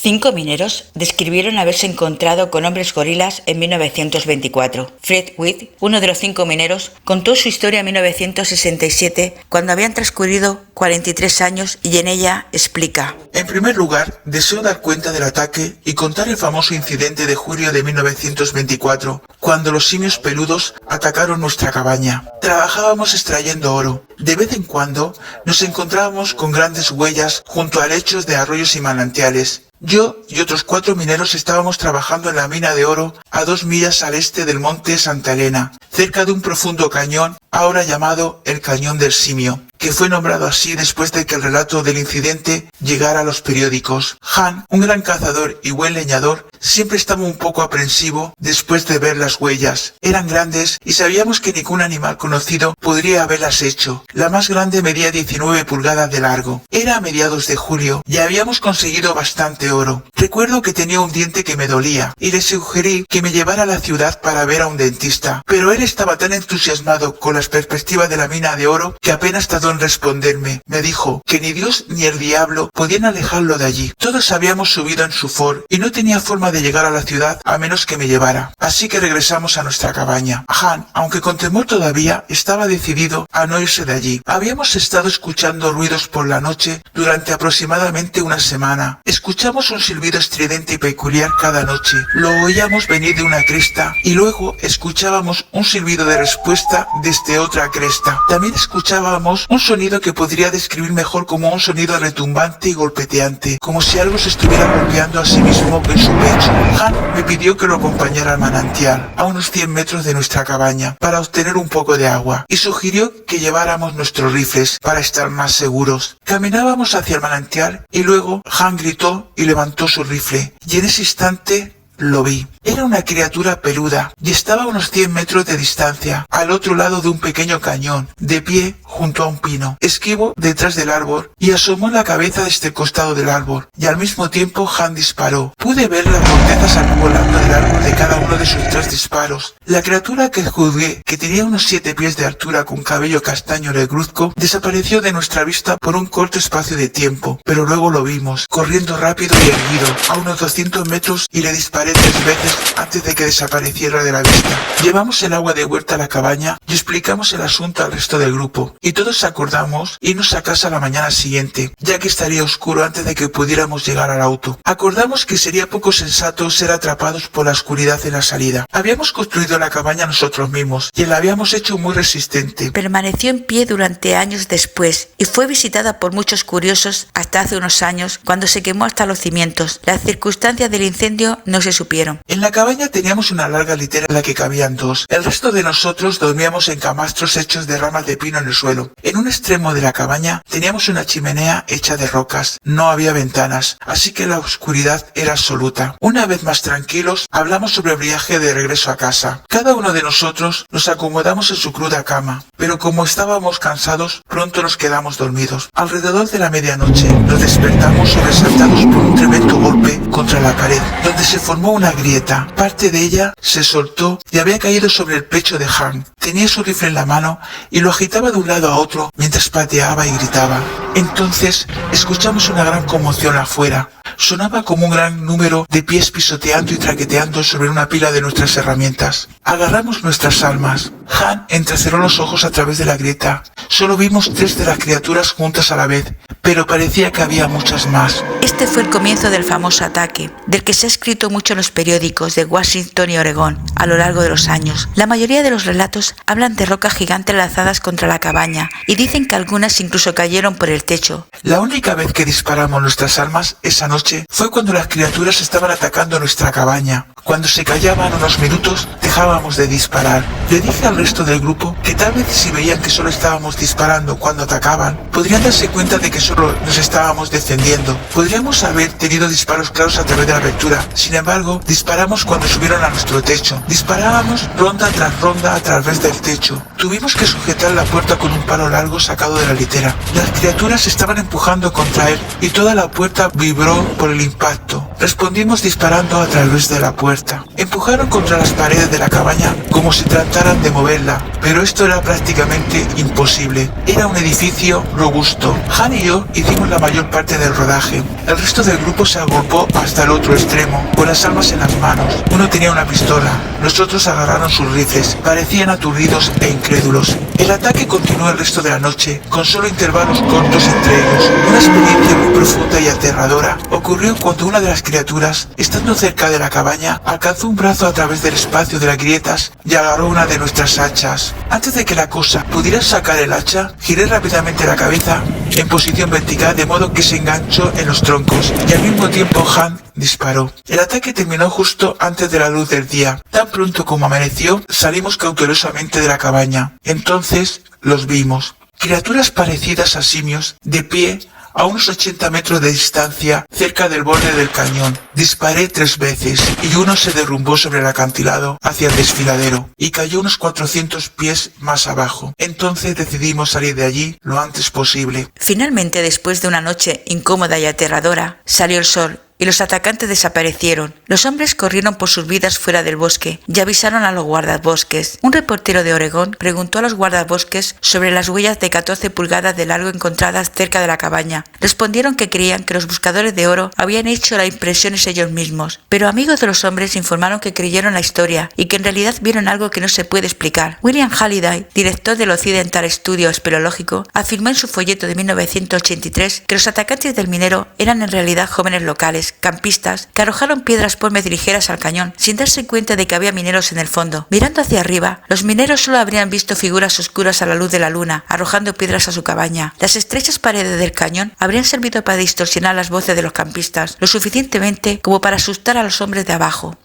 5 mineros describieron haberse encontrado con hombres gorilas en 1924. Fred Witt, uno de los 5 mineros, contó su historia en 1967, cuando habían transcurrido 43 años, y en ella explica: En primer lugar, deseo dar cuenta del ataque y contar el famoso incidente de julio de 1924, cuando los simios peludos atacaron nuestra cabaña. Trabajábamos extrayendo oro. De vez en cuando nos encontrábamos con grandes huellas junto a lechos de arroyos y manantiales. Yo y otros 4 mineros estábamos trabajando en la mina de oro a 2 millas al este del monte Santa Elena, cerca de un profundo cañón, ahora llamado el Cañón del Simio, que fue nombrado así después de que el relato del incidente llegara a los periódicos. Han, un gran cazador y buen leñador, siempre estaba un poco aprensivo después de ver las huellas. Eran grandes y sabíamos que ningún animal conocido podría haberlas hecho. La más grande medía 19 pulgadas de largo. Era a mediados de julio y habíamos conseguido bastante oro. Recuerdo que tenía un diente que me dolía y le sugerí que me llevara a la ciudad para ver a un dentista, pero él estaba tan entusiasmado con las perspectivas de la mina de oro que apenas tardó en responderme. Me dijo que ni Dios ni el diablo podían alejarlo de allí. Todos habíamos subido en su Ford y no tenía forma de llegar a la ciudad a menos que me llevara. Así que regresamos a nuestra cabaña. Han, aunque con temor todavía, estaba decidido a no irse de allí. Habíamos estado escuchando ruidos por la noche durante aproximadamente una semana. Escuchamos un silbido estridente y peculiar cada noche. Lo oíamos venir de una cresta y luego escuchábamos un silbido de respuesta desde otra cresta. También escuchábamos un sonido que podría describir mejor como un sonido retumbante y golpeteante, como si algo se estuviera golpeando a sí mismo en su pecho. Han me pidió que lo acompañara al manantial, a unos 100 metros de nuestra cabaña, para obtener un poco de agua, y sugirió que lleváramos nuestros rifles para estar más seguros. Caminábamos hacia el manantial y luego Han gritó y levantó su rifle, y en ese instante lo vi. Era una criatura peluda y estaba a unos 100 metros de distancia, al otro lado de un pequeño cañón, de pie junto a un pino. Esquivo detrás del árbol y asomó la cabeza desde el costado del árbol, y al mismo tiempo Han disparó. Pude ver la corteza salir volando del árbol de cada uno de sus 3 disparos. La criatura que juzgué que tenía unos 7 pies de altura con cabello castaño negruzco desapareció de nuestra vista por un corto espacio de tiempo, pero luego lo vimos, corriendo rápido y erguido, a unos 200 metros, y le disparé 3 veces antes de que desapareciera de la vista. Llevamos el agua de huerta a la cabaña y explicamos el asunto al resto del grupo, y todos acordamos irnos a casa la mañana siguiente, ya que estaría oscuro antes de que pudiéramos llegar al auto. Acordamos que sería poco sensato ser atrapados por la oscuridad en la salida. Habíamos construido la cabaña nosotros mismos y la habíamos hecho muy resistente. Permaneció en pie durante años después y fue visitada por muchos curiosos hasta hace unos años, cuando se quemó hasta los cimientos. Las circunstancias del incendio no se supieron. En la cabaña teníamos una larga litera en la que cabían 2. El resto de nosotros dormíamos en camastros hechos de ramas de pino en el suelo. En un extremo de la cabaña teníamos una chimenea hecha de rocas. No había ventanas, así que la oscuridad era absoluta. Una vez más tranquilos, hablamos sobre el viaje de regreso a casa. Cada uno de nosotros nos acomodamos en su cruda cama, pero como estábamos cansados, pronto nos quedamos dormidos. Alrededor de la medianoche nos despertamos sobresaltados por un tremendo golpe contra la pared, donde se formó una grieta. Parte de ella se soltó y había caído sobre el pecho de Han. Tenía su rifle en la mano y lo agitaba de un lado a otro mientras pateaba y gritaba. Entonces escuchamos una gran conmoción afuera. Sonaba como un gran número de pies pisoteando y traqueteando sobre una pila de nuestras herramientas. Agarramos nuestras armas. Han entrecerró los ojos a través de la grieta. Solo vimos 3 de las criaturas juntas a la vez, pero parecía que había muchas más. Este fue el comienzo del famoso ataque, del que se ha escrito mucho en los periódicos de Washington y Oregón a lo largo de los años. La mayoría de los relatos hablan de rocas gigantes lanzadas contra la cabaña y dicen que algunas incluso cayeron por el techo. La única vez que disparamos nuestras armas esa noche fue cuando las criaturas estaban atacando nuestra cabaña. Cuando se callaban unos minutos, dejábamos de disparar. Le dije al resto del grupo que tal vez si veían que solo estábamos disparando cuando atacaban, podrían darse cuenta de que solo nos estábamos defendiendo. Podríamos haber tenido disparos claros a través de la abertura. Sin embargo, disparamos cuando subieron a nuestro techo. Disparábamos ronda tras ronda a través del techo. Tuvimos que sujetar la puerta con un palo largo sacado de la litera. Las criaturas estaban empujando contra él y toda la puerta vibró por el impacto. Respondimos disparando a través de la puerta. muerta. Empujaron contra las paredes de la cabaña como si trataran de moverla, pero esto era prácticamente imposible. Era un edificio robusto. Han y yo hicimos la mayor parte del rodaje. El resto del grupo se agolpó hasta el otro extremo, con las armas en las manos. Uno tenía una pistola, los otros agarraron sus rifles. Parecían aturdidos e incrédulos. El ataque continuó el resto de la noche, con solo intervalos cortos entre ellos. Una experiencia muy profunda y aterradora ocurrió cuando una de las criaturas, estando cerca de la cabaña, alcanzó un brazo a través del espacio de las grietas y agarró una de nuestras hachas. Antes de que la cosa pudiera sacar el hacha, giré rápidamente la cabeza en posición vertical de modo que se enganchó en los troncos y al mismo tiempo Han disparó. El ataque terminó justo antes de la luz del día. Tan pronto como amaneció, salimos cautelosamente de la cabaña. Entonces los vimos. Criaturas parecidas a simios, de pie, a unos 80 metros de distancia, cerca del borde del cañón. Disparé 3 veces y uno se derrumbó sobre el acantilado hacia el desfiladero y cayó unos 400 pies más abajo. Entonces decidimos salir de allí lo antes posible. Finalmente, después de una noche incómoda y aterradora, salió el sol y los atacantes desaparecieron. Los hombres corrieron por sus vidas fuera del bosque y avisaron a los guardabosques. Un reportero de Oregón preguntó a los guardabosques sobre las huellas de 14 pulgadas de largo encontradas cerca de la cabaña. Respondieron que creían que los buscadores de oro habían hecho las impresiones ellos mismos, pero amigos de los hombres informaron que creyeron la historia y que en realidad vieron algo que no se puede explicar. William Halliday, director del Occidental Estudio Espeleológico, afirmó en su folleto de 1983 que los atacantes del minero eran en realidad jóvenes locales, campistas, que arrojaron piedras por ligeras al cañón, sin darse cuenta de que había mineros en el fondo. Mirando hacia arriba, los mineros solo habrían visto figuras oscuras a la luz de la luna, arrojando piedras a su cabaña. Las estrechas paredes del cañón habrían servido para distorsionar las voces de los campistas, lo suficientemente como para asustar a los hombres de abajo.